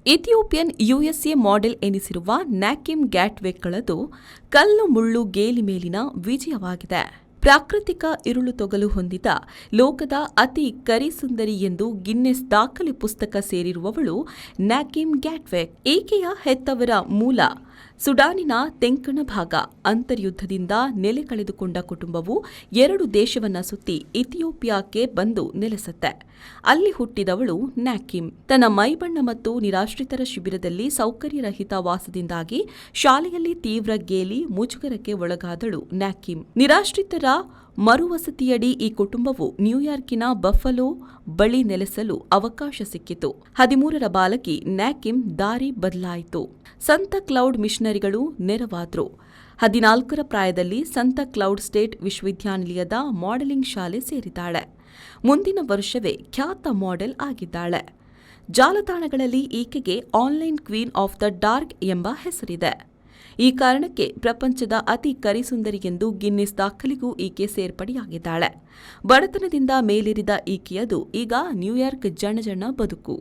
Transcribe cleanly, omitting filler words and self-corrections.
Ethiopian USA model ಎನಿಸಿರುವ ನ್ಯಾಕಿಮ್ ಗ್ಯಾಟ್ವೇಗಳದು ಕಲ್ಲು ಮುಳ್ಳು ಗೇಲಿ ಮೇಲಿನ ವಿಜಯವಾಗಿದೆ. ಪ್ರಾಕೃತಿಕ ಇರುಳು ತೊಗಲು ಹೊಂದಿದ ಲೋಕದ ಅತಿ ಕರಿಸುಂದರಿ ಎಂದು ಗಿನ್ನೆಸ್ ದಾಖಲೆ ಪುಸ್ತಕ ಸೇರಿರುವವಳು ನ್ಯಾಕಿಮ್ ಗ್ಯಾಟ್ವೇಕ್. ಈಕೆಯ ಹೆತ್ತವರ ಮೂಲ ಸುಡಾನಿನ ತೆಂಕಣ ಭಾಗ. ಅಂತರ್ಯುದ್ಧದಿಂದ ನೆಲೆ ಕಳೆದುಕೊಂಡ ಕುಟುಂಬವು 2 ದೇಶವನ್ನ ಸುತ್ತಿ ಇಥಿಯೋಪಿಯಾಕ್ಕೆ ಬಂದು ನೆಲೆಸುತ್ತೆ. ಅಲ್ಲಿ ಹುಟ್ಟಿದವಳು ನ್ಯಾಕಿಮ್. ತನ್ನ ಮೈಬಣ್ಣ ಮತ್ತು ನಿರಾಶ್ರಿತರ ಶಿಬಿರದಲ್ಲಿ ಸೌಕರ್ಯರಹಿತ ವಾಸದಿಂದಾಗಿ ಶಾಲೆಯಲ್ಲಿ ತೀವ್ರ ಗೇಲಿ ಮುಜುಗರಕ್ಕೆ ಒಳಗಾದಳು ನ್ಯಾಕಿಮ್. ನಿರಾಶ್ರಿತರ ಮರುವಸತಿಯಡಿ ಈ ಕುಟುಂಬವು ನ್ಯೂಯಾರ್ಕಿನ ಬಫಲೋ ಬಳಿ ನೆಲೆಸಲು ಅವಕಾಶ ಸಿಕ್ಕಿತು. 13ರ ಬಾಲಕಿ ನ್ಯಾಕಿಮ್ ದಾರಿ ಬದಲಾಯಿತು. ಸಂತ ಕ್ಲೌಡ್ ಮಿಷನರಿಗಳು ನೆರವಾದ್ರು. 14ರ ಪ್ರಾಯದಲ್ಲಿ ಸಂತ ಕ್ಲೌಡ್ ಸ್ಟೇಟ್ ವಿಶ್ವವಿದ್ಯಾನಿಲಯದ ಮಾಡೆಲಿಂಗ್ ಶಾಲೆ ಸೇರಿದ್ದಾಳೆ. ಮುಂದಿನ ವರ್ಷವೇ ಖ್ಯಾತ ಮಾಡೆಲ್ ಆಗಿದ್ದಾಳೆ. ಜಾಲತಾಣಗಳಲ್ಲಿ ಈಕೆಗೆ online queen of the dark ಎಂಬ ಹೆಸರಿದೆ. ಈ ಕಾರಣಕ್ಕೆ ಪ್ರಪಂಚದ ಅತಿ ಕರಿಸುಂದರಿ ಎಂದು ಗಿನ್ನೆಸ್ ದಾಖಲೆಗೂ ಈಕೆ ಸೇರ್ಪಡೆಯಾಗಿದ್ದಾಳೆ. ಬಡತನದಿಂದ ಮೇಲೇರಿದ ಈಕೆಯದು ಈಗ ನ್ಯೂಯಾರ್ಕ್ ಜನಜನ ಬದುಕು.